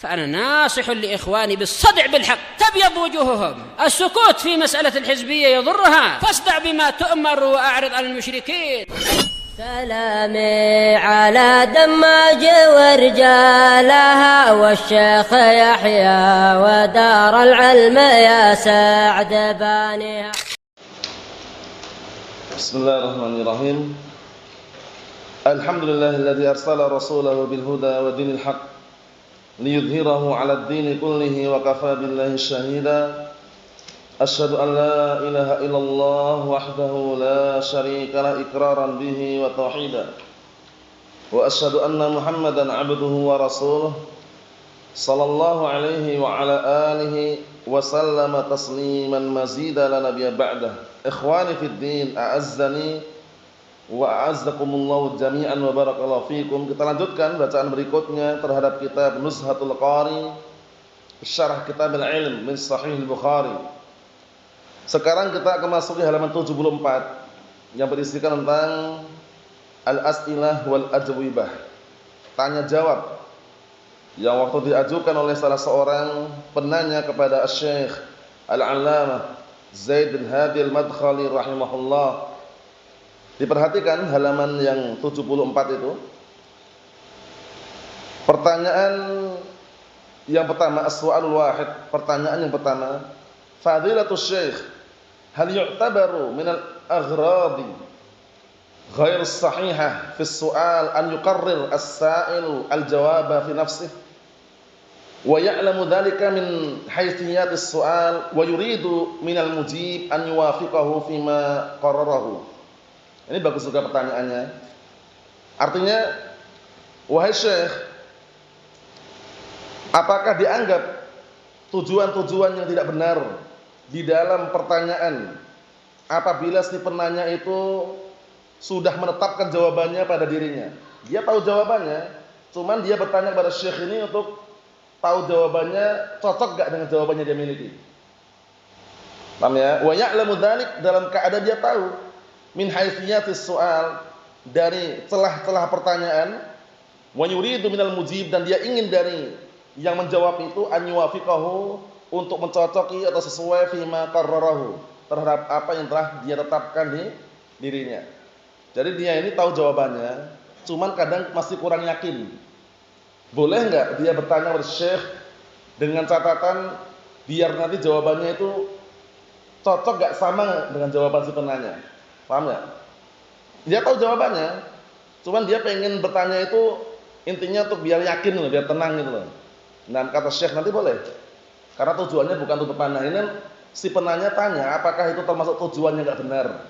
فأنا ناصح لإخواني بالصدع بالحق تبيض وجوههم. السكوت في مسألة الحزبية يضرها، فاصدع بما تؤمر وأعرض عن المشركين. سلامي على دماج ورجالها والشيخ يحيى ودار العلم يا سعد بانيها. بسم الله الرحمن الرحيم. الحمد لله الذي أرسل رسوله بالهدى ودين الحق ليظهره على الدين كله وكفى بالله شهيدا. أشهد أن لا إله إلا الله وحده لا شريك له إقرارا به وتوحيدا، وأشهد أن محمدا عبده ورسوله صلى الله عليه وعلى آله وسلم تسليما مزيدا لا نبي بعده. إخواني في الدين أعزني wa'azzakumullahu jami'an wa barakallahu fikum. Kita lanjutkan bacaan berikutnya terhadap kitab Nuzhatul Qari, syarah kitab al-ilm min Sahih al-Bukhari. Sekarang kita akan masuk di halaman 74 yang berisikan tentang al-as'ilah wal ajwibah, tanya jawab yang waktu diajukan oleh salah seorang penanya kepada Syekh Al-Allamah Zaid bin Hadi Al-Madkhali rahimahullah. Diperhatikan halaman yang 74 itu. Pertanyaan yang pertama, as-su'alul wahid, pertanyaan yang pertama, fadilatus syekh, hal yu'tabaru min al-aghradi ghair sahihah fi as-su'al an yuqarrir as-sa'il al-jawaba fi nafsihi wa ya'lamu dhalika min haythiyatis su'al wa yuridu min al-mujib an yuwafiqahu fima qarrarahu. Ini bagus juga pertanyaannya. Artinya, wahai Syekh, apakah dianggap tujuan-tujuan yang tidak benar di dalam pertanyaan apabila si penanya itu sudah menetapkan jawabannya pada dirinya? Dia tahu jawabannya, cuman dia bertanya kepada Syekh ini untuk tahu jawabannya cocok gak dengan jawabannya dia miliki. Paham ya? Wa ya'lamu dzalik, dalam keadaan dia tahu min haythiyatis soal, dari celah-celah pertanyaan, wa yuridu minal mujib, dan dia ingin dari yang menjawab itu an yuwafiqahu, untuk mencocoki atau sesuai fima qarrarahu, terhadap apa yang telah dia tetapkan di dirinya. Jadi dia ini tahu jawabannya, cuman kadang masih kurang yakin. Boleh enggak dia bertanya kepada Syekh dengan catatan biar nanti jawabannya itu cocok enggak sama dengan jawaban si penanya? Paham ya? Dia tahu jawabannya, cuman dia pengen bertanya itu intinya untuk biar yakin loh, biar tenang gitu loh. Nah, kata Syekh nanti boleh, karena tujuannya bukan untuk bertanya. Ini si penanya tanya, apakah itu termasuk tujuannya nggak benar?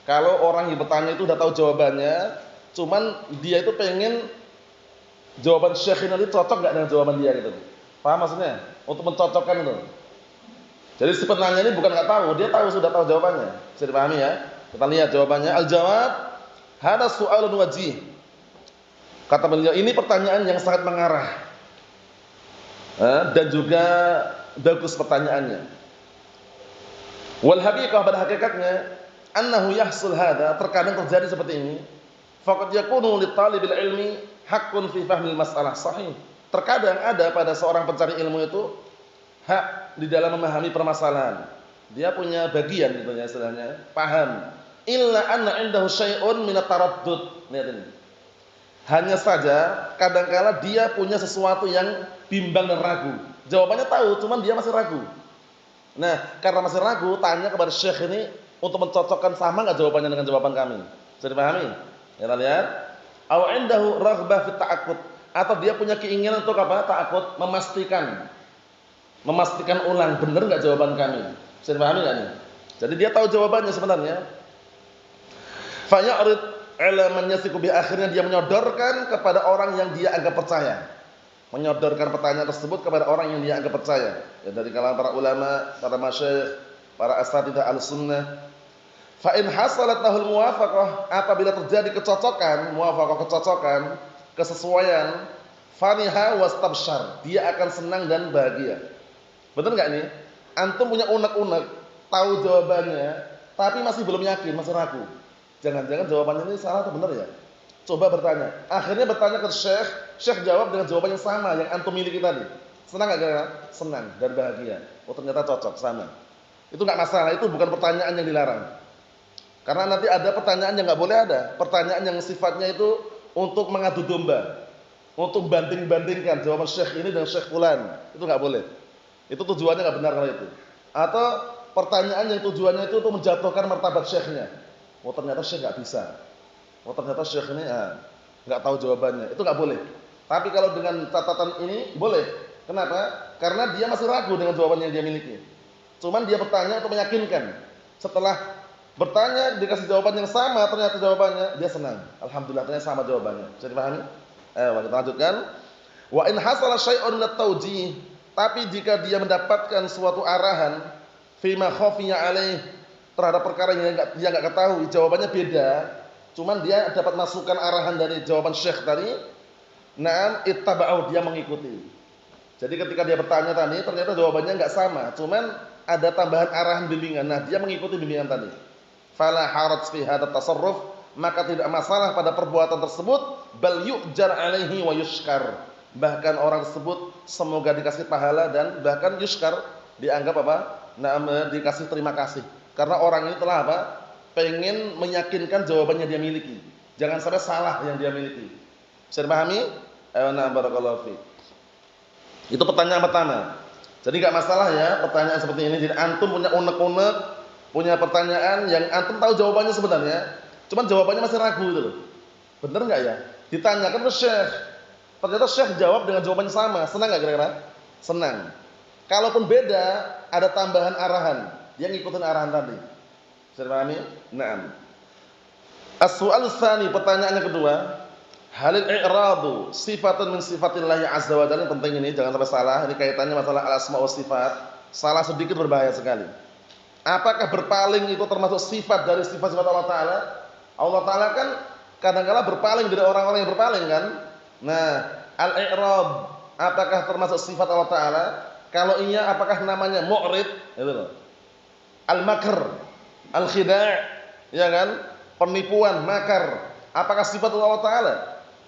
Kalau orang yang bertanya itu udah tahu jawabannya, cuman dia itu pengen jawaban Syekh ini nanti cocok nggak dengan jawaban dia gitu. Paham maksudnya? Untuk mencocokkan itu. Jadi si penanya ini bukan nggak tahu, dia tahu, sudah tahu jawabannya. Bisa dipahami ya? Kita lihat jawabannya. Al-jawab, hada su'alun wajih. Kata beliau, ini pertanyaan yang sangat mengarah, dan juga bagus pertanyaannya. Wal haqiqah, pada hakikatnya, annahu yahsul hada, terkadang terjadi seperti ini. Faqad yakunu li talibil ilmi haqqun fi fahmil mas'alah sahih. Terkadang ada pada seorang pencari ilmu itu hak di dalam memahami permasalahan. Dia punya bagian gitu ya istilahnya, paham. Illa anna indahu syai'un min at-taraddud. Lihat ini. Hanya saja kadangkala dia punya sesuatu yang bimbang dan ragu. Jawabannya tahu, cuman dia masih ragu. Nah, karena masih ragu, tanya kepada Syekh ini untuk mencocokkan sama enggak jawabannya dengan jawaban kami. Bisa dipahami? Ya, kita lihat. Aw indahu raghbah fi ta'aqqud, atau dia punya keinginan untuk apa? Ta'aqqud, memastikan ulang benar enggak jawaban kami. Bisa dipahami enggak nih? Jadi dia tahu jawabannya sebenarnya. Fa ya'rid ala man yasiqu bi, akhirnya dia menyodorkan kepada orang yang dia anggap percaya. Menyodorkan pertanyaan tersebut kepada orang yang dia anggap percaya. Ya, dari kalangan para ulama, para masyayikh, para asatidzah al-sunnah. Fa in hasalat lahul muwafaqah, apabila terjadi kecocokan, muwafaqah kecocokan, kesesuaian, faniha wastabsyar, dia akan senang dan bahagia. Betul enggak nih? Antum punya unek-unek, tahu jawabannya, tapi masih belum yakin, masih ragu. Jangan-jangan jawabannya ini salah atau benar ya? Coba bertanya. Akhirnya bertanya ke Syekh Syekh jawab dengan jawaban yang sama yang antum miliki tadi. Senang enggak kira-kira? Senang dan bahagia. Oh, ternyata cocok, sama. Itu enggak masalah, itu bukan pertanyaan yang dilarang. Karena nanti ada pertanyaan yang enggak boleh ada. Pertanyaan yang sifatnya itu untuk mengadu domba. Untuk banding-bandingkan jawaban Syekh ini dengan Syekh fulan. Itu enggak boleh. Itu tujuannya enggak benar kalau itu. Atau pertanyaan yang tujuannya itu untuk menjatuhkan martabat Syekhnya. Oh, ternyata Syekh enggak bisa. Oh, ternyata Syekh ini enggak tahu jawabannya. Itu enggak boleh. Tapi kalau dengan catatan ini boleh. Kenapa? Karena dia masih ragu dengan jawaban yang dia miliki. Cuman dia bertanya untuk meyakinkan. Setelah bertanya dikasih jawaban yang sama, ternyata jawabannya dia senang. Alhamdulillah, ternyata sama jawabannya. Bisa dipahami? Kita lanjutkan. Wa in hasala syai'un min at-tawjih, tapi jika dia mendapatkan suatu arahan fi ma khafiya alaih, terhadap perkara yang dia enggak ketahui, jawabannya beda, cuman dia dapat masukan arahan dari jawaban Syekh tadi, na'am ittaba'u, dia mengikuti. Jadi ketika dia bertanya tadi, ternyata jawabannya enggak sama, cuman ada tambahan arahan bimbingan. Nah, dia mengikuti bimbingan tadi. Fala haraj fi hadha tasarruf, maka tidak masalah pada perbuatan tersebut, bal yu'jar alaihi wa yushkar. Bahkan orang tersebut semoga dikasih pahala dan bahkan yushkar, dianggap apa? Nah, dikasih terima kasih. Karena orang ini telah apa? Pengen meyakinkan jawabannya dia miliki. Jangan sampai salah yang dia miliki. Bisa dipahami? Na'am, barakallahu fiik. Itu pertanyaan pertama. Jadi enggak masalah ya pertanyaan seperti ini. Jadi antum punya unek-unek, punya pertanyaan yang antum tahu jawabannya sebenarnya, cuman jawabannya masih ragu gitu loh. Bener enggak ya? Ditanyakan ke Syekh. Ternyata Syekh jawab dengan jawaban yang sama. Senang enggak kira-kira? Senang. Kalaupun beda, ada tambahan arahan. Dia ngikutin arahan tadi. Bisa dipahami? Naam. As-su'al tsani, pertanyaan yang kedua. Halil i'radu sifatun min sifatillah azza wa jalla. Penting ini, jangan sampai salah. Ini kaitannya masalah al-asma wa sifat. Salah sedikit berbahaya sekali. Apakah berpaling itu termasuk sifat dari sifat-sifat Allah Ta'ala? Allah Ta'ala kan kadang-kala berpaling dari orang-orang yang berpaling kan? Nah, al-i'rad apakah termasuk sifat Allah Ta'ala? Kalau iya, apakah namanya mu'rid? Itu loh. Al-makr, al-khida', ya kan? Penipuan, makar. Apakah sifat Allah Ta'ala?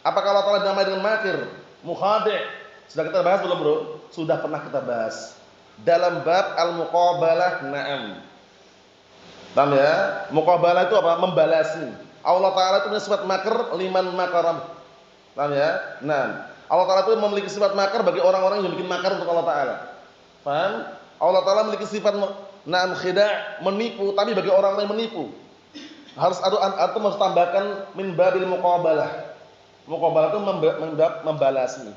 Apakah Allah Ta'ala dinamai dengan makir, mukhadi'? Sudah kita bahas belum, bro? Sudah pernah kita bahas dalam bab al-muqabalah. Na'am. Paham ya? Muqabalah itu apa? Membalasi. Allah Ta'ala itu punya sifat makr liman makaram. Paham ya? Nah, Allah Ta'ala itu memiliki sifat makar bagi orang-orang yang bikin makar untuk Allah Ta'ala. Paham? Allah Ta'ala memiliki sifat na'am khida', menipu, tapi bagi orang-orang yang menipu harus atau harus tambahkan min babil muqabalah. Muqabalah itu membalasi.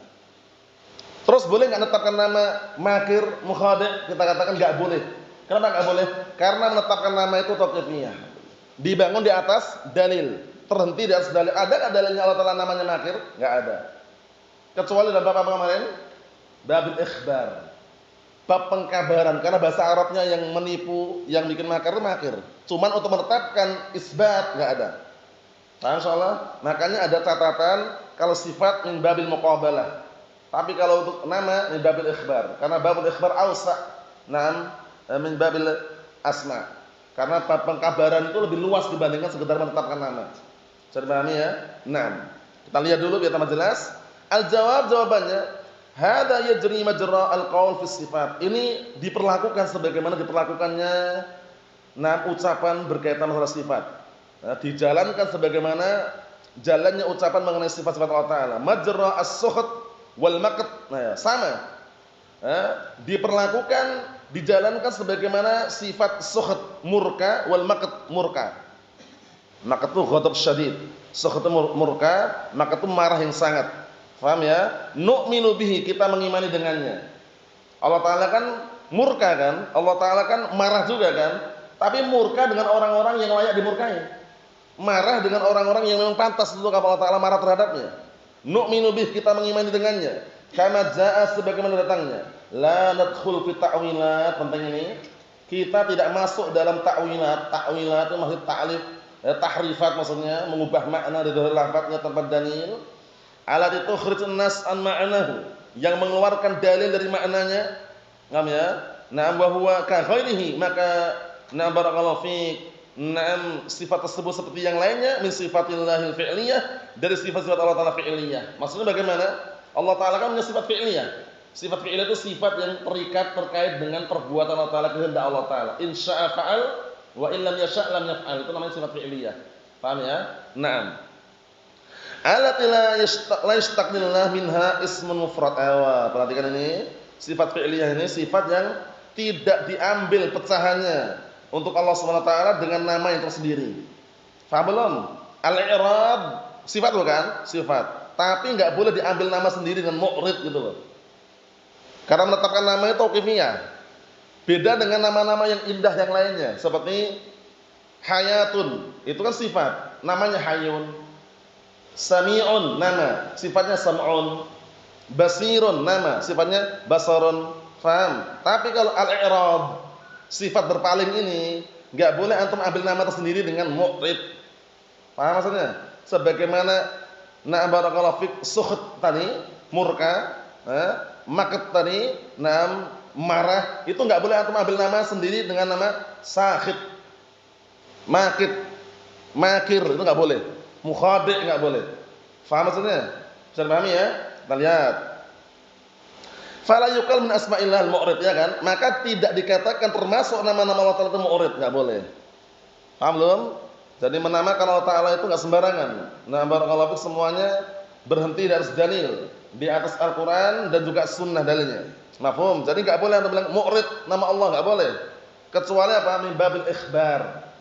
Terus boleh enggak menetapkan nama makir, mukhadi'? Kita katakan enggak boleh. Kenapa enggak boleh? Karena menetapkan nama itu tauqifiyah. Dibangun di atas dalil, terhenti di atas dalil. Ada enggak dalilnya Allah Ta'ala namanya makir? Enggak ada. Kecuali dalam bab apa kemarin? Babil ikhbar. Bab pengkabaran, karena bahasa Arabnya yang menipu, yang bikin makar itu makir. Cuman untuk menetapkan isbat enggak ada. Paham insyaallah? Makanya ada catatan kalau sifat min babil muqabalah. Tapi kalau untuk nama min babil ikhbar, karena babul ikhbar awsa'. Naam, min babil asma. Karena bab pengkabaran itu lebih luas dibandingkan sekedar menetapkan nama. Bisa dipahami ya? Naam. Kita lihat dulu biar tambah jelas. Al-jawab, jawabannya, hada yajri majra al-qaul fi sifat. Ini diperlakukan sebagaimana diperlakukannya ucapan berkaitan masalah sifat. Nah, dijalankan sebagaimana jalannya ucapan mengenai sifat-sifat Allah Ta'ala. Majra as-sukht wal maqt. Nah, ya, sama. Diperlakukan, dijalankan sebagaimana sifat sukht, murka, wal maqt, murka. Maqt itu ghadab syadid. Sukht itu murka, maqt itu marah yang sangat. Paham ya? Nu'minu bihi, kita mengimani dengannya. Allah Ta'ala kan murka kan? Allah Ta'ala kan marah juga kan? Tapi murka dengan orang-orang yang layak dimurkai. Marah dengan orang-orang yang memang pantas untuk Allah Ta'ala marah terhadapnya. Nu'minu bihi, kita mengimani dengannya. Kama jaa, sebagaimana datangnya. La nadkhul fi ta'wilat, penting ini. Kita tidak masuk dalam ta'wilat. Ta'wilat itu maksud ta'lif, tahrifat maksudnya, mengubah makna dari lafadznya tanpa dalil. Alat itu khrijun nas an ma'nahu, yang mengeluarkan dalil dari maknanya. Ngam ya? Na'am wa huwa ka ghairihi, maka na'am barakallahu fiik, sifat tersebut seperti yang lainnya min sifatillahil fi'liyah, dari sifat-sifat Allah Ta'ala fi'liyah. Maksudnya bagaimana? Allah Ta'ala kan punya sifat fi'liyah. Sifat fi'liyah itu sifat yang terikat terkait dengan perbuatan Allah Ta'ala, kehendak Allah Ta'ala. In sya'a fa'al wa in lam yasha' lam yaf'al. Itu namanya sifat fi'liyah. Paham ya? Naam. Allati la yastaqbillah minha ismun mufrad. Perhatikan ini, sifat fi'liyah ini sifat yang tidak diambil pecahannya untuk Allah Subhanahu wa taala dengan nama yang tersendiri. Faham belum? Al-i'rab sifat bukan? Sifat. Tapi enggak boleh diambil nama sendiri dengan mu'rid gitu loh. Karena menetapkan nama itu tauqifiyah. Beda dengan nama-nama yang indah yang lainnya, seperti hayatun, itu kan sifat, namanya hayyun. Sami'un nama, sifatnya sam'un. Basirun nama, sifatnya basarun. Faham? Tapi kalau al-i'rab, sifat berpaling ini enggak boleh antum ambil nama tersendiri dengan mu'rid. Paham maksudnya? Sebagaimana barakallahu fik sukht tadi, murka, maqat tadi, marah, itu enggak boleh antum ambil nama sendiri dengan nama sakhit. Makid, makir, itu enggak boleh. Mukhadi' enggak boleh. Faham maksudnya? Bisa dipahami ya? Kita lihat. Fala yuqal min asma'illah al-mu'rid, ya kan? Maka tidak dikatakan termasuk nama-nama Allah Ta'ala itu mu'rid, enggak boleh. Paham belum? Jadi menamakan Allah Ta'ala itu enggak sembarangan. Nah, barakallahu fik semuanya berhenti dari dalil, di atas Al-Qur'an dan juga sunnah dalilnya. Mafhum? Jadi enggak boleh anda bilang mu'rid nama Allah, enggak boleh. Kecuali apa? Min babil ikhbar.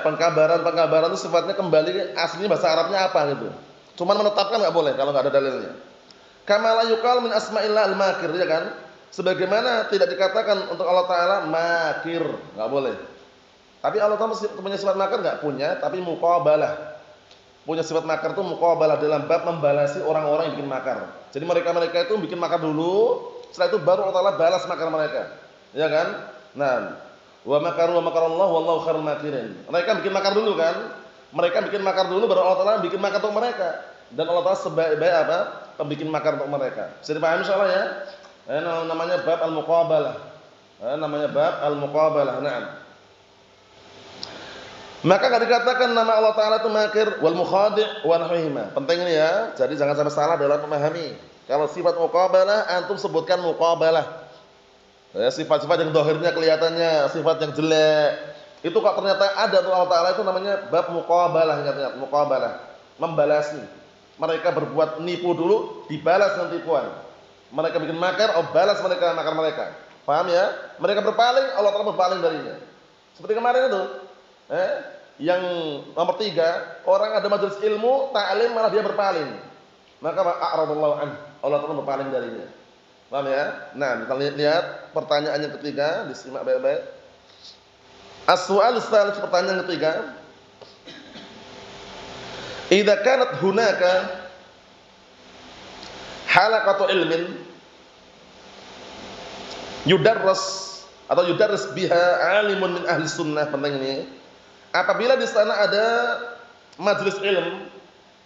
Pengkabaran itu sifatnya kembali aslinya bahasa Arabnya apa gitu. Cuman menetapkan enggak boleh kalau enggak ada dalilnya. Kama la yuqal min asma'illah al-makir, ya kan? Sebagaimana tidak dikatakan untuk Allah Ta'ala makir, enggak boleh. Tapi Allah Ta'ala punya sifat makir enggak? Punya, tapi muqabalah. Punya sifat makar itu muqabalah dalam bab membalasi orang-orang yang bikin makar. Jadi mereka-mereka itu bikin makar dulu, setelah itu baru Allah Ta'ala balas makar mereka. Ya kan? Nah, wa makaru wa makarallahu wallahu khairul makirin. Mereka bikin makar dulu kan? Mereka bikin makar dulu baru Allah Ta'ala bikin makar untuk mereka. Dan Allah Ta'ala sebaik-baik apa? Pembikin makar untuk mereka. Bisa dipahami insyaallah ya? Namanya bab al-muqabalah. Namanya bab al-muqabalah. Naam. Maka enggak dikatakan nama Allah Ta'ala itu makir wal mukhadi' wa nahwihima. Penting ini ya. Jadi jangan sampai salah dalam memahami. Kalau sifat muqabalah antum sebutkan muqabalah. Ya, sifat-sifat yang zahirnya kelihatannya sifat yang jelek. Itu kok ternyata ada untuk Allah Ta'ala itu namanya bab muqabalah, ingat-ingat, muqabalah. Membalasi. Mereka berbuat nipu dulu, dibalas dengan tipuan. Mereka bikin makar, balas mereka makar mereka. Paham ya? Mereka berpaling, Allah Ta'ala berpaling darinya. Seperti kemarin itu. Yang nomor 3, orang ada majelis ilmu, ta'lim malah dia berpaling. Maka a'radallahu an, Allah Ta'ala berpaling darinya. Paham ya? Nah, kita lihat pertanyaan yang ketiga, disimak baik-baik. As-su'al ats-tsalits, pertanyaan ketiga. Idza kanat hunaka halaqatu ilmin yudarras atau yudarris biha alimun min ahli sunnah, penting ini. Apabila di sana ada majelis ilmu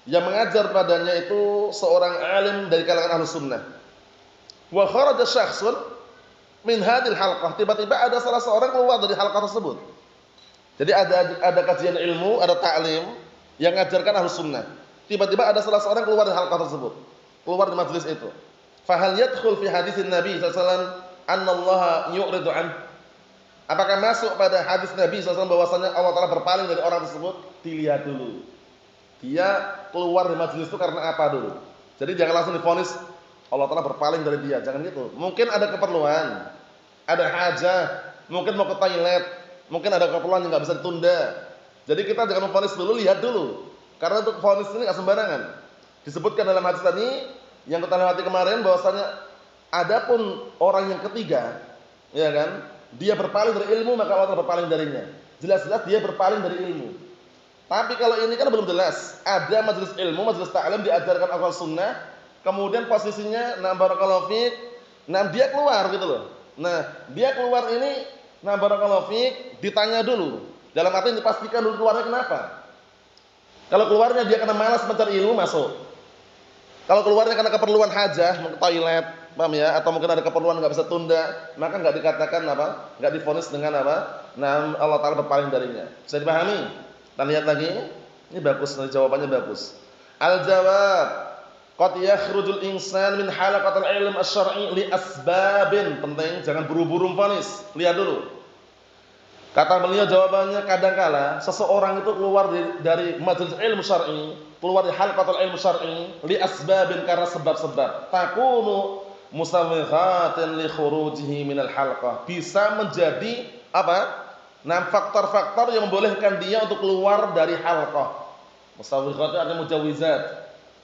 yang mengajar padanya itu seorang alim dari kalangan ahli sunnah. Wa kharaja syakhsun min hadhil halqah, tiba-tiba ada salah seorang keluar dari halqah tersebut. Jadi ada kajian ilmu, ada ta'lim yang mengajarkan ahli sunnah. Tiba-tiba ada salah seorang keluar dari halqah tersebut, keluar dari majelis itu. Fa hal yadkhul fi hadisin Nabi sallallahu alaihi wasallam annallaha yu'ridu an? Apakah masuk pada hadis Nabi sallallahu alaihi wasallam bahwasanya Allah Ta'ala berpaling dari orang tersebut? Dilihat dulu. Dia keluar dari majelis itu karena apa dulu. Jadi jangan langsung divonis Allah Ta'ala berpaling dari dia, jangan gitu. Mungkin ada keperluan, ada hajah, mungkin mau ke toilet, mungkin ada keperluan yang enggak bisa ditunda. Jadi kita jangan memvonis dulu, lihat dulu. Karena untuk vonis ini enggak sembarangan. Disebutkan dalam hadis tadi yang kita lewati kemarin bahwasanya adapun orang yang ketiga, ya kan? Dia berpaling dari ilmu, maka Allah Ta'ala berpaling darinya. Jelas-jelas dia berpaling dari ilmu. Tapi kalau ini kan belum jelas. Ada majelis ilmu, majelis ta'lim diajarkan akal sunnah, kemudian posisinya barakallahu fiik, dia keluar gitu loh. Nah, dia keluar ini barakallahu fiik, ditanya dulu. Dalam arti dipastikan dulu keluarnya kenapa. Kalau keluarnya dia karena malas mencari ilmu, masuk. Kalau keluarnya karena keperluan hajah, mau ke toilet, paham ya? Atau mungkin ada keperluan enggak bisa tunda, maka enggak dikatakan apa? Enggak divonis dengan apa? Nah, Allah Ta'ala berpaling darinya. Bisa dipahami? Kita lihat lagi. Ini bagus, jawabannya bagus. Al-jawab, qad yakhrujul insan min halaqatil ilm asy-syar'i li asbabin. Penting, jangan buru-buru vonis. Lihat dulu. Kata beliau jawabannya, kadangkala seseorang itu keluar dari majelis ilmu syar'i, keluar dari halaqatul ilmu syar'i li asbabin, karena sebab-sebab. Takunu musawwighatin li khurujihi minal halqah. Bisa menjadi apa? Nah, faktor-faktor yang membolehkan dia untuk keluar dari halqah. Musawwighat artinya mujawizat.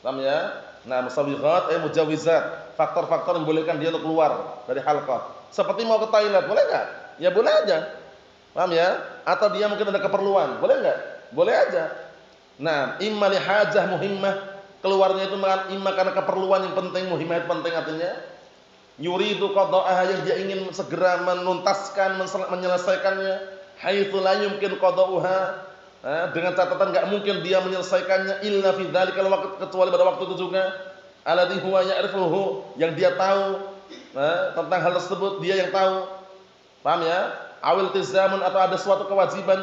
Paham ya? Nah, musawwighat mujawizat. Faktor-faktor yang membolehkan dia untuk keluar dari halqah. Seperti mau ke toilet, boleh enggak? Ya boleh aja. Paham ya? Atau dia mungkin ada keperluan, boleh enggak? Boleh aja. Nah, imma li hajah muhimmah, keluarnya itu imma karena keperluan yang penting, muhimmah itu penting artinya. Yuridu qada'aha, yang dia ingin segera menuntaskan, menyelesaikannya. Haitsu la yumkin qada'uha, dengan catatan enggak mungkin dia menyelesaikannya illa fi dzalikal waqt, kecuali pada waktu itu juga. Alladzi huwa ya'rifuhu, yang dia tahu tentang hal tersebut, dia yang tahu. Paham ya? Awil tizamun, atau ada suatu kewajiban,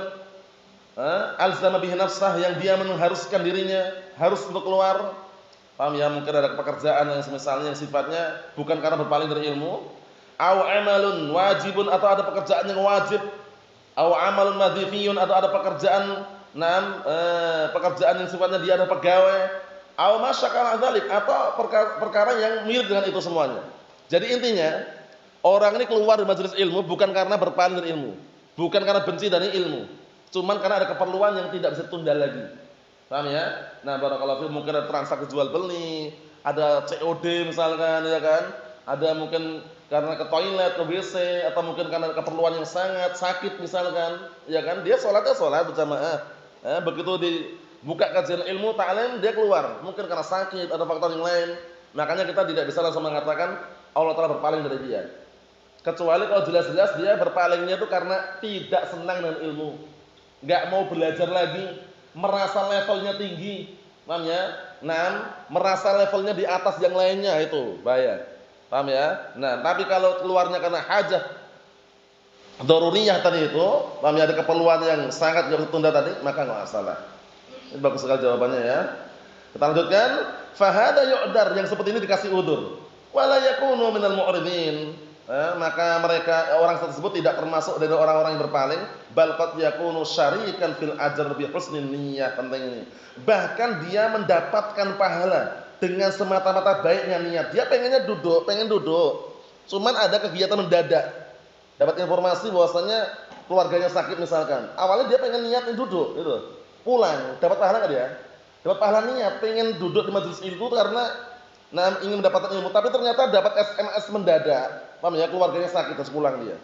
alzama bihi nafsah, yang dia mengharuskan dirinya harus untuk keluar. Paham ya? Mungkin ada pekerjaan yang semisalnya yang sifatnya bukan karena berpaling dari ilmu. Aw amalun wajibun, atau ada pekerjaan yang wajib. Aw amalun madhifiyun, atau ada pekerjaan pekerjaan yang sifatnya dia ada pegawai. Aw masyakala dzalik, atau perkara yang mirip dengan itu semuanya. Jadi intinya, orang ini keluar dari majelis ilmu bukan karena berpaling dari ilmu, bukan karena benci dari ilmu, cuman karena ada keperluan yang tidak bisa tunda lagi. Paham ya? Nah, barakallahu fiikum, mungkin ada transaksi jual beli, ada COD misalkan, ya kan? Ada mungkin karena ke toilet, ke WC, atau mungkin karena keperluan yang sangat sakit misalkan, ya kan? Dia sholatnya sholat berjamaah. Begitu dibuka kajian ilmu ta'lim, dia keluar, mungkin karena sakit, ada faktor yang lain. Makanya kita tidak bisa langsung mengatakan Allah Ta'ala berpaling dari dia. Kecuali kalau jelas-jelas dia berpalingnya itu karena tidak senang dengan ilmu, nggak mau belajar lagi, merasa levelnya tinggi, paham ya? Nah, merasa levelnya di atas yang lainnya, itu bahaya, paham ya? Nah, tapi kalau keluarnya karena hajah daruriyah tadi itu, paham ya, ada keperluan yang sangat jauh tunda tadi, maka nggak masalah. Ini bagus sekali jawabannya ya. Kita lanjutkan. Fahada yu'dar, yang seperti ini dikasih udur. Wala yakunu minal mu'ridin. Maka mereka, orang tersebut tidak termasuk dari orang-orang yang berpaling, bal qad yakunu syarikan fil ajr bi husnin niyyah. Penting ini, bahkan dia mendapatkan pahala dengan semata-mata baiknya niat. Dia pengen duduk, cuman ada kegiatan mendadak, dapat informasi bahwasanya keluarganya sakit misalkan, awalnya dia pengen niatin duduk gitu, pulang dapat pahala enggak dia? Dapat pahala niat, pengen duduk di majelis ilmu karena ingin mendapatkan ilmu, tapi ternyata dapat SMS mendadak. Paham ya? Keluarganya sakit terus pulang dia.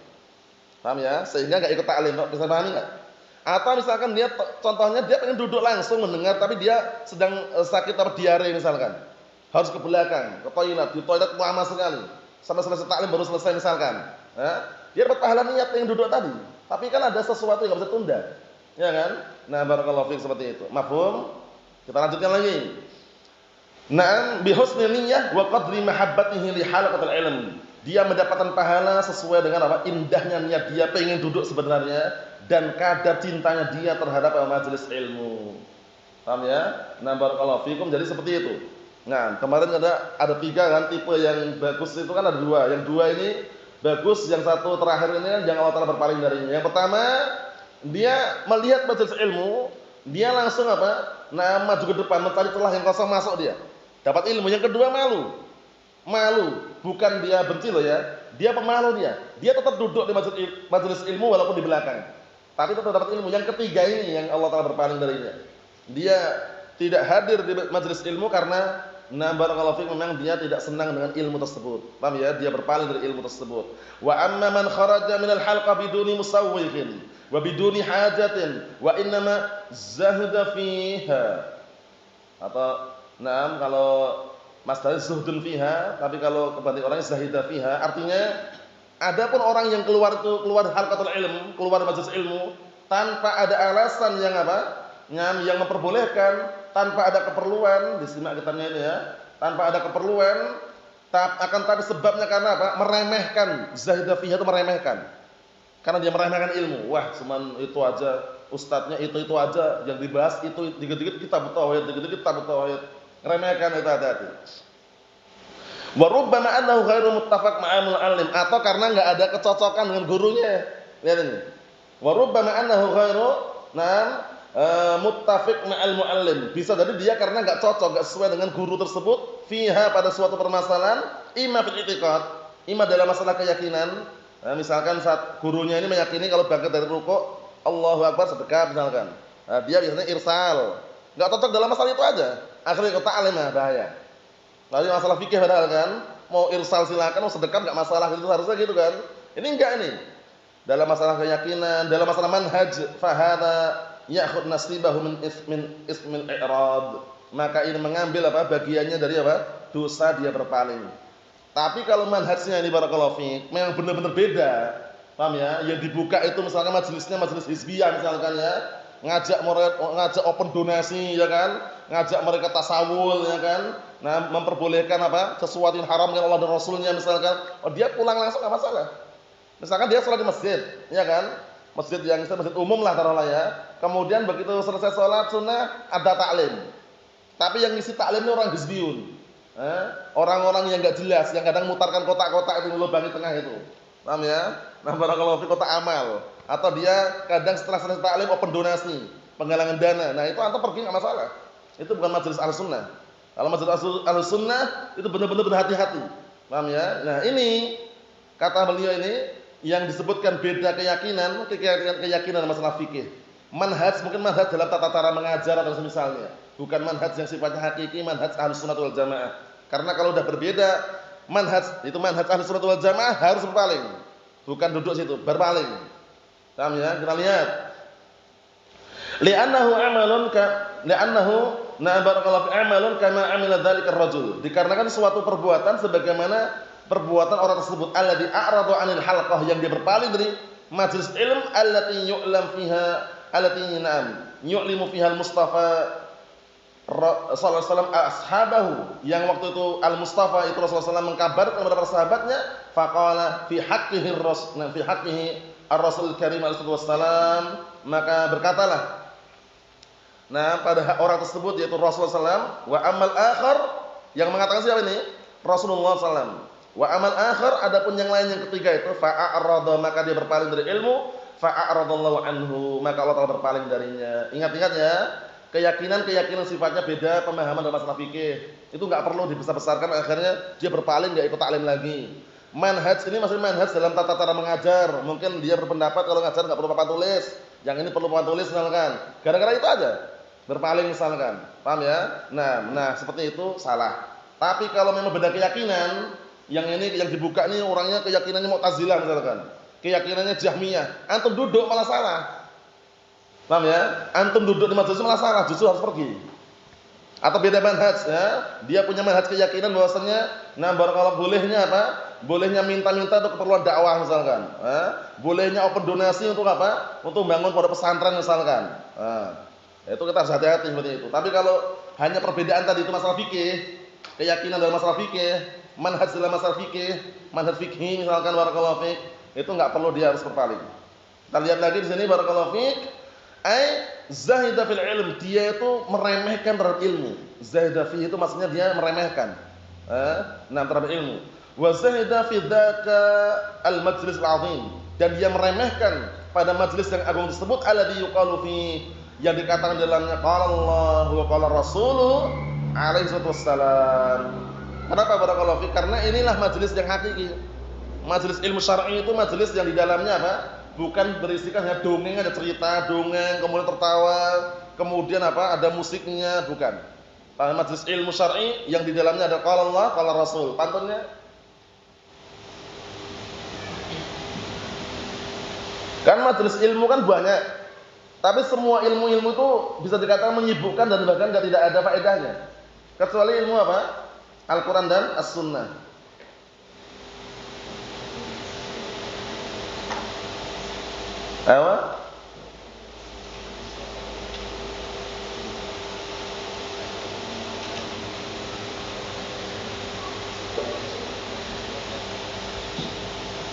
Paham ya? Sehingga enggak ikut taklim. Bisa pahami enggak? Atau misalkan dia contohnya dia pengen duduk langsung mendengar, tapi dia sedang sakit atau diare misalkan. Harus ke belakang, ke toilet. Di toilet lama sekali. Sampai selesai taklim baru selesai misalkan. Dia dapat pahala niat yang duduk tadi. Tapi kan ada sesuatu yang enggak bisa tunda. Ya kan? Nah, barakallahu fiik, seperti itu. Mafhum? Kita lanjutkan lagi. Na'am bi husni niyyah wa qadri mahabbatihi li halaqatil ilm. Dia mendapatkan pahala sesuai dengan apa? Indahnya niat dia pengen duduk sebenarnya dan kadar cintanya dia terhadap majelis ilmu. Paham ya? Nah, barakallahu fikum. Jadi seperti itu. Nah, kemarin ada 3 kan tipe yang bagus itu kan ada 2. Yang 2 ini bagus, yang satu terakhir ini kan yang Allah Ta'ala berpaling darinya. Yang pertama, dia melihat majelis ilmu, dia langsung apa? Nah, maju ke depan mencari celah yang kosong masuk dia. Dapat ilmu. Yang kedua malu, bukan dia benci loh ya, dia pemalu dia tetap duduk di majelis ilmu walaupun di belakang, tapi tetap dapat ilmu. Yang ketiga ini yang Allah Ta'ala berpaling darinya, dia tidak hadir di majelis ilmu karena barakallahu fiik, memang dia tidak senang dengan ilmu tersebut. Paham ya? Dia berpaling dari ilmu tersebut. Wa amma man kharaja minal halqa biduni musawwighin wa biduni hajatin wa innama zahida fiha, atau kalau masdar zuhdun fiha, tapi kalau kebalik orangnya zahida fiha, artinya adapun orang yang keluar halqatul ilm, keluar majelis ilmu tanpa ada alasan yang apa? Yang memperbolehkan, tanpa ada keperluan, disimak kitabnya itu ya. Tanpa ada keperluan, Akan tapi sebabnya karena apa? Meremehkan, zahida fiha itu meremehkan. Karena dia meremehkan ilmu. Wah, cuman itu aja, ustadznya itu aja yang dibahas, itu dikit-dikit kitab tauhid, dikit-dikit kitab tauhid. Meremehkan, itu hati-hati. Wa rubbama annahu ghairu muttafaq ma'amul alim, atau karena enggak ada kecocokan dengan gurunya. Lihat ini. Wa rubbama annahu ghairu muttafiq ma'al muallim. Bisa jadi dia karena enggak cocok, enggak sesuai dengan guru tersebut fiha pada suatu permasalahan, imma fil i'tiqad, imma dalam masalah keyakinan. Nah, misalkan saat gurunya ini meyakini kalau bangkit dari rukuk Allahu Akbar sedekah misalkan. Nah, dia biasanya irsal. Enggak cocok dalam masalah itu aja. Akhirnya ikut ta'lim, bahaya. Lalu masalah fikih padahal kan, mau irsal silakan, mau sedekah enggak masalah, gitu harusnya gitu kan. Ini enggak ini. Dalam masalah keyakinan, dalam masalah manhaj, fa hadza ya'khud nasibahu min ismil i'rad. Maka ini mengambil apa? Bagiannya dari apa? Dosa dia berpaling. Tapi kalau manhajnya ini barakallahu fiik, memang benar-benar beda. Paham ya? Yang dibuka itu misalkan majelisnya majelis hizbiyah misalkan ya, ngajak open donasi ya kan, ngajak mereka tasawul ya kan. Nah, memperbolehkan apa? Sesuatu yang haram dengan Allah dan Rasulnya misalkan. Oh, dia pulang langsung enggak masalah. Misalkan dia sholat di masjid, ya kan? Masjid yang masjid umum lah taruhlah ya. Kemudian begitu selesai sholat sunnah ada taklim. Tapi yang ngisi taklim ini orang hizbiyun. Orang-orang yang enggak jelas, yang kadang mutarkan kotak-kotak itu lubang di tengah itu. Paham ya? Nah, barakallahu fi kotak amal. Atau dia kadang setelah selesai taklim open donasi, penggalangan dana. Nah, itu antum pergi enggak masalah. Itu bukan majelis Ahlussunnah. Kalau majelis Ahlussunnah itu benar-benar berhati-hati. Paham ya? Nah, ini kata beliau ini yang disebutkan beda keyakinan masalah fikih. Manhaj mungkin manhaj dalam tata cara mengajar atau semisalnya. Bukan manhaj yang sifatnya hakiki, manhaj Ahlussunnah wal Jamaah. Karena kalau sudah berbeda manhaj, itu manhaj Ahlussunnah wal Jamaah harus berpaling. Bukan duduk situ, berpaling. Paham ya? Kita lihat. Li'annahu barakallahu fi amalun kama amila dzalika ar-rajul. Dikarenakan suatu perbuatan sebagaimana perbuatan orang tersebut alladzi a'radu 'anil halqah, yang dia berpaling dari majelis ilm allati yu'limu fiha al-Mustafa sallallahu alaihi wasallam ashabahu, yang waktu itu al-Mustafa itu Rasulullah SAW mengkabarkan kepada para sahabatnya, faqala fi haqqihi ar-Rasul Karim alaihi wasallam, maka berkatalah pada orang tersebut yaitu Rasulullah SAW, wa amal akhar, yang mengatakan siapa ini? Rasulullah SAW. Wa amal akhar, adapun yang lain yang ketiga itu fa'arada, maka dia berpaling dari ilmu, fa'aradallahu anhu, maka Allah Taala berpaling darinya. Ingat-ingat ya, keyakinan sifatnya beda, pemahaman dalam masalah fikih. Itu enggak perlu dibesar-besarkan, akhirnya dia berpaling, enggak ikut taklim lagi. Manhaj ini masih manhaj dalam tata cara mengajar. Mungkin dia berpendapat kalau ngajar enggak perlu papan tulis, yang ini perlu papan tulis misalkan. Gara-gara itu aja berpaling misalkan. Paham ya? Nah, seperti itu salah. Tapi kalau memang beda keyakinan, yang ini yang dibuka ini orangnya keyakinannya Mu'tazilah misalkan, keyakinannya Jahmiyah, antum duduk malah salah. Paham ya? Antum duduk di majelis malah salah, justru harus pergi. Atau beda manhaj ya, dia punya manhaj keyakinan bahwasanya barakallahu bolehnya apa? Bolehnya minta-minta untuk keperluan dakwah misalkan. Bolehnya open donasi untuk apa? Untuk bangun pondok pesantren misalkan. Itu kita harus hati-hati seperti itu. Tapi kalau hanya perbedaan tadi itu masalah fikih, keyakinan dalam masalah fikih, manhaj dalam masalah fikih, manhaj fikih misalkan barakallahu fik, itu enggak perlu dia harus berpaling. Kita lihat lagi di sini barakallahu fik, zahida fil ilm, dia itu meremehkan terhadap ilmu. Zahida fi itu maksudnya dia meremehkan terhadap ilmu. Wa zahida fi dzaka al majlis al azim, dan dia meremehkan pada majelis yang agung tersebut alladzi yuqalu fi, yang dikatakan dalamnya qala Allah wa qala Rasuluh alaihi wassalam. Kenapa barakallahu fi? Karena inilah majelis yang hakiki. Majelis ilmu syar'i itu majelis yang di dalamnya apa? Bukan berisikan hanya dongeng, ada cerita, dongeng, kemudian tertawa, kemudian apa? Ada musiknya, bukan. Majelis ilmu syar'i yang di dalamnya ada qala Allah, qala Rasul. Pantunnya? Kan majelis ilmu kan banyak. Tapi semua ilmu-ilmu itu bisa dikatakan menyibukkan dan bahkan tidak ada faedahnya. Kecuali ilmu apa? Al-Quran dan As-Sunnah. Apa?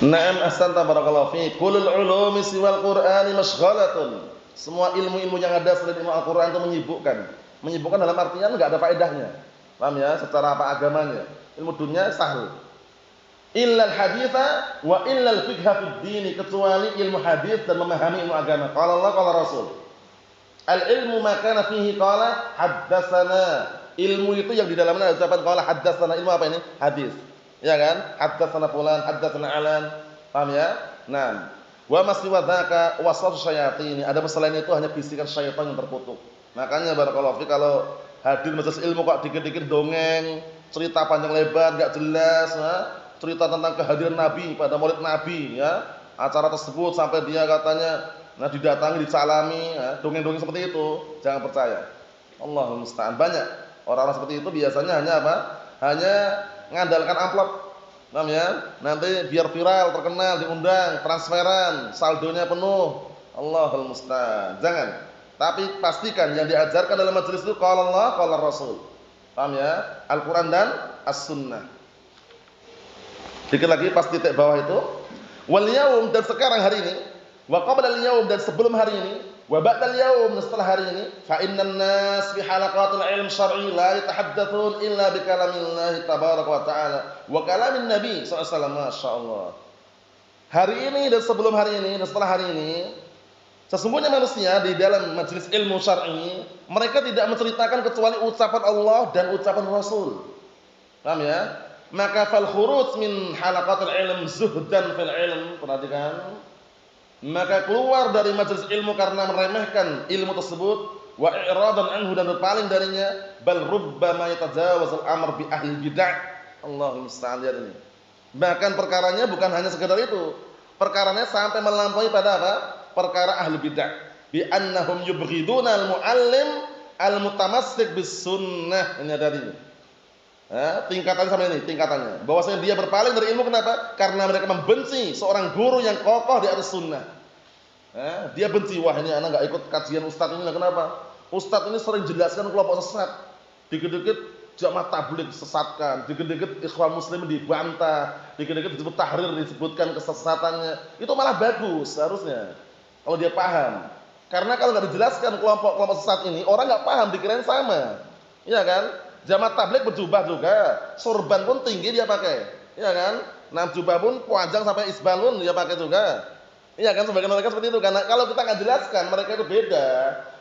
Na'am ahsanta barakallahu fiik. Kullul ulumi siwal Qur'ani masyghalatun. Semua ilmu-ilmu yang ada selain ilmu Al-Qur'an itu menyibukkan. Menyibukkan dalam artian enggak ada faedahnya. Paham ya? Secara apa agamanya. Ilmu dunia sahal. Illal haditha wa illal fiqha fid dini, kecuali ilmu hadis dan memahami ilmu agama. Qala Allah qala Rasul. Al ilmu ma kana fihi qala haddatsana. Ilmu itu yang di dalamnya ada ucapan qala haddatsana. Ilmu apa ini? Hadis. Ya kan? Haddatsana fulan, haddatsana alan. Paham ya? Nah, wa maswa dzaka waswas syayatin. Ada selain itu hanya bisikan syaitan yang terkutuk. Makanya barakallahu fi, kalau hadir majelis ilmu kok dikit-dikit dongeng, cerita panjang lebar enggak jelas, cerita tentang kehadiran Nabi pada Maulid Nabi ya. Acara tersebut sampai dia katanya didatangi, disalami, dongeng-dongeng seperti itu, jangan percaya. Allahumma musta'an. Banyak orang-orang seperti itu biasanya hanya apa? Hanya ngandalkan amplop. Paham ya? Nanti biar viral, terkenal, diundang, transferan, saldonya penuh. Allahul musta'an. Jangan. Tapi pastikan yang diajarkan dalam majelis itu qala Allah, qala Rasul. Paham ya? Al-Qur'an dan As-Sunnah. Dikit lagi pas titik bawah itu. Wal yaum, dan sekarang hari ini, wa qabla al yaum, dan sebelum hari ini, wa ba'da al yaum, setelah hari ini, fa innan nas fi halaqatil ilm syar'i la yatahaddatsun illa bi kalamillahi tabaraka wa ta'ala wa kalamin nabi sallallahu alaihi wasallam. Masyaallah. Hari ini dan sebelum hari ini dan setelah hari ini, sesungguhnya manusia di dalam majelis ilmu syar'i, mereka tidak menceritakan kecuali ucapan Allah dan ucapan Rasul. Paham ya? Maka fal khuruj min halaqatil ilm zuhdan fil ilm, perhatikan, maka keluar dari majelis ilmu karena meremehkan ilmu tersebut, wa i'radan anhu, dan berpaling darinya, bal rubbama yatajawazul amr bi ahli bid'ah. Allahumma musta'an. Ini bahkan perkaranya bukan hanya sekedar itu, perkaranya sampai melampaui pada apa? Perkara ahli bid'ah, bi annahum yubghiduna al muallim al mutamassik bis sunnah. Ini ada ini. Tingkatannya sama ini, tingkatannya. Bahwasanya dia berpaling dari ilmu, kenapa? Karena mereka membenci seorang guru yang kokoh di atas sunnah. Dia benci, wah ini anak enggak ikut kajian ustaz ini, kenapa? Ustaz ini sering jelaskan kelompok sesat. Dikit-dikit jamaah tabligh sesatkan, dikit-dikit ikhwan muslimin dibantah, dikit-dikit disebut tahrir, disebutkan kesesatannya. Itu malah bagus seharusnya kalau dia paham. Karena kalau enggak dijelaskan kelompok-kelompok sesat ini, orang enggak paham, dikirain sama. Iya kan? Jamaah tabligh berjubah juga, sorban pun tinggi dia pakai, iya kan? Nah, jubah pun panjang sampai isbal pun dia pakai juga, iya kan? Sebagian mereka seperti itu. Karena kalau kita nggak jelaskan, mereka itu beda.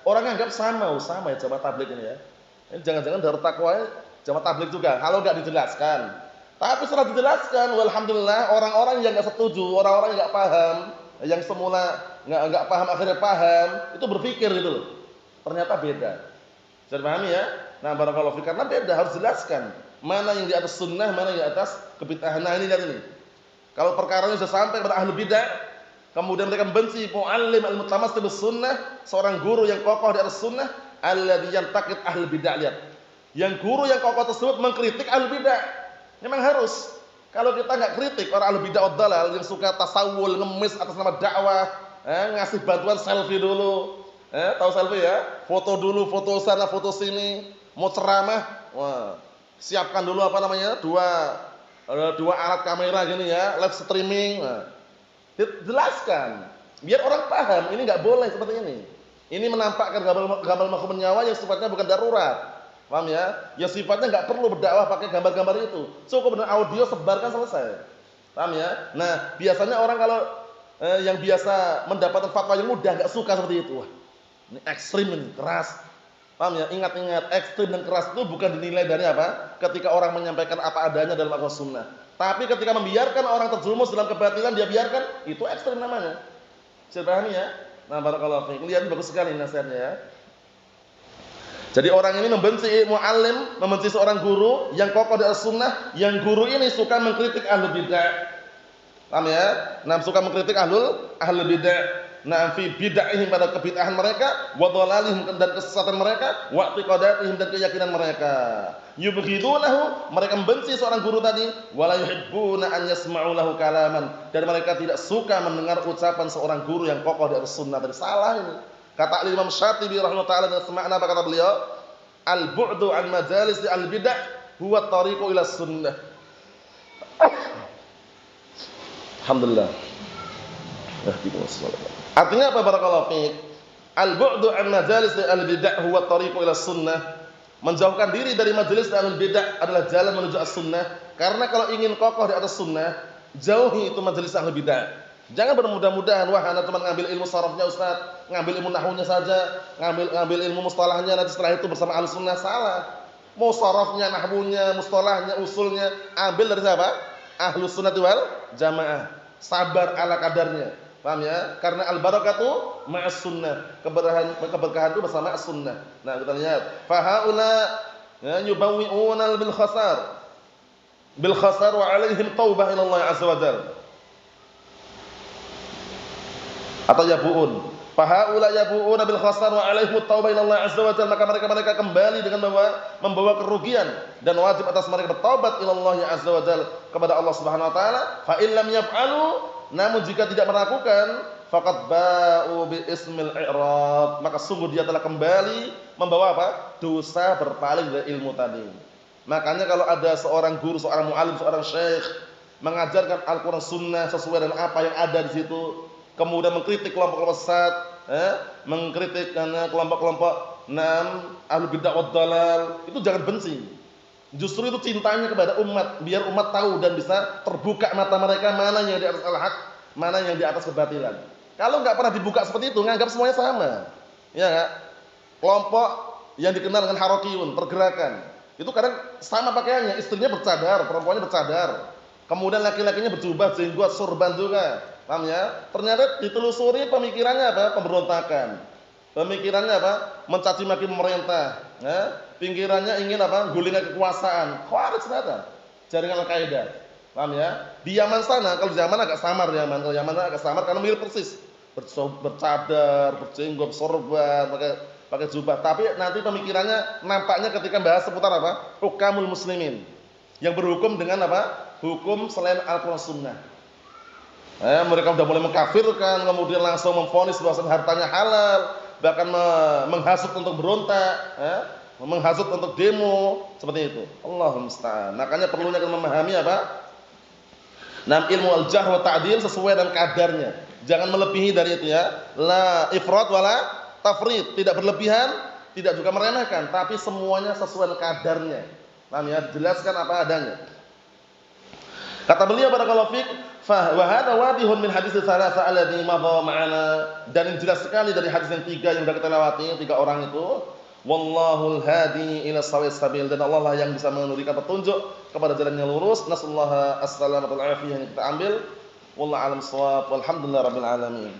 Orang anggap sama ya jamaah tabligh ini ya. Ini jangan-jangan dari takwa jamaah tabligh juga. Kalau nggak dijelaskan, tapi setelah dijelaskan, walhamdulillah, orang-orang yang nggak setuju, orang-orang yang nggak paham, yang semula nggak paham akhirnya paham, itu berpikir gitu. Ternyata beda. Bisa dipahami ya? Nah, barakallahu fiik, karena beda, harus jelaskan mana yang di atas sunnah, mana yang di atas kebid'ahan. Nah, ini lihat ini. Kalau perkaranya sudah sampai kepada ahli bid'ah, kemudian mereka membenci muallim al-mutamassik bis sunnah, seorang guru yang kokoh di atas sunnah, alladzi yantaqid ahli bid'ah. Lihat. Yang guru yang kokoh tersebut mengkritik ahli bid'ah. Memang harus. Kalau kita enggak kritik orang ahli bid'ah wad dalal yang suka tasawul, ngemis atas nama dakwah, ngasih bantuan selfie dulu. Tahu selfie ya? Foto dulu, foto sana, foto sini. Mau ceramah, wah, siapkan dulu apa namanya? Dua alat kamera gini ya, live streaming. Nah, jelaskan biar orang paham, ini enggak boleh seperti ini. Ini menampakkan gambar makhluk nyawa yang sifatnya bukan darurat. Paham ya? Ya sifatnya enggak perlu berdakwah pakai gambar-gambar itu. Cukup dengan audio sebarkan, selesai. Paham ya? Nah, biasanya orang kalau yang biasa mendapatkan fatwa yang mudah enggak suka seperti itu. Wah, ini ekstrim, ini keras. Paham ya? Ingat-ingat, ekstrim dan keras itu bukan dinilai dari apa? Ketika orang menyampaikan apa adanya dalam Al-Qur'an Sunnah. Tapi ketika membiarkan orang terjerumus dalam kebatilan, dia biarkan, itu ekstrim namanya. Bisa pahami ya? Nah, barakallahu fiik. Lihat bagus sekali nasihatnya ya. Jadi orang ini membenci muallim, membenci seorang guru yang kokoh di as-sunnah, yang guru ini suka mengkritik ahli bid'ah. Paham ya? Nah, suka mengkritik ahli bid'ah. Nah, fi bid'ahihim, pada kebid'ahan mereka, wa dhalalihim, dan kesesatan mereka, wa i'tiqadatihim, dan keyakinan mereka. Yubghidunahu, mereka membenci seorang guru tadi, wa la yuhibbuna an yasma'u lahu kalaman, dan mereka tidak suka mendengar ucapan seorang guru yang kokoh di atas sunnah. Tadi salah ini. Kata Imam Syatibi rahimahullah taala, dan semakna apa kata beliau? Al-bu'du an majalis al-bid'ah huwa tariqu ila sunnah. Alhamdulillah. Artinya apa barakallahu fiik? Al-bu'du an majalis al-bid'ah huwa tariqu ila sunnah. Menjauhkan diri dari majelis ahlul bidah adalah jalan menuju as-sunnah. Karena kalau ingin kokoh di atas sunnah, jauhi itu majelis ahlul bidah. Jangan bermudah-mudahan wah ana cuma ngambil ilmu sharafnya Ustaz, ngambil ilmu nahwunya saja, ngambil ilmu mustalahnya, nanti setelah itu bersama ahlus sunnah. Salah. Mau sharafnya, nahwunya, mustalahnya, usulnya, ambil dari siapa? Ahlus sunnah wal jamaah. Sabar ala kadarnya. Paham ya? Karena al-barakatu ma'as sunnah. Keberkahan itu bersama as-sunnah. Nah, kita lihat. Fa haula yubawwi'una bil khasar. Bil khasar wa 'alaihim taubah ila Allah azza wa jalla. Atau yabu'un. Fa haula yabu'una bil khasar wa 'alaihim taubah ila Allah azza wa jalla. Maka mereka kembali dengan membawa kerugian dan wajib atas mereka bertaubat ila Allah azza wa jalla kepada Allah Subhanahu wa taala. Fa in lam yaf'alu, namun jika tidak melakukan, faqad ba'u bi ismil i'rad, maka sungguh dia telah kembali membawa apa? Dosa berpaling dari ilmu tadi. Makanya kalau ada seorang guru, seorang muallim, seorang syekh mengajarkan Al-Qur'an Sunnah sesuai dengan apa yang ada di situ, kemudian mengkritik kelompok-kelompok sesat, mengkritik karena kelompok-kelompok ahlul bid'ah wad dalal, itu jangan benci. Justru itu cintanya kepada umat, biar umat tahu dan bisa terbuka mata mereka mana yang di atas al-haq, mana yang di atas kebatilan. Kalau nggak pernah dibuka seperti itu, nganggap semuanya sama. Ya enggak? Kelompok yang dikenal dengan harakiyun, pergerakan. Itu kadang sama pakaiannya, istrinya bercadar, perempuannya bercadar. Kemudian laki-lakinya berjubah, jenggot, surban juga. Paham ya? Ternyata ditelusuri pemikirannya apa? Pemberontakan. Pemikirannya apa? Mencaci maki pemerintah. Pikirannya ingin apa? Gulingkan kekuasaan. Khawarij ternyata. Jaringan Al-Qaeda. Paham ya? Di Yaman sana, kalau di Yaman agak samar Yaman. Kalau Yaman agak samar karena mirip persis. Bercadar, berjenggot, sorban, pakai jubah. Tapi nanti pemikirannya nampaknya ketika bahas seputar apa? Hukamul muslimin. Yang berhukum dengan apa? Hukum selain Al-Qur'an Sunnah. Mereka sudah mulai mengkafirkan, kemudian langsung memvonis bahwasanya hartanya halal, bahkan menghasut untuk berontak, menghasut untuk demo, seperti itu. Allahumma musta'an. Makanya perlunya kita memahami apa? Ilmu al-jarh wa ta'dil sesuai dengan kadarnya. Jangan melebihi dari itu ya. La ifrat wala tafrid, tidak berlebihan, tidak juga meremehkan, tapi semuanya sesuai dengan kadarnya. Paham ya? Jelaskan apa adanya. Kata beliau barakallahu fiik, fa wa hadha wadihun min hadits tsalatsa alladhi madha ma'ana, dan yang jelas sekali dari hadis yang tiga yang sudah kita lewati, tiga orang itu. Wallahul hadi ila shawis sabil, dan Allah lah yang bisa memberikan petunjuk kepada jalan yang lurus. Nasallahu as-salamata wal afiyah yang kita ambil. Wallahu a'lam shawab. Walhamdulillahirabbil alamin.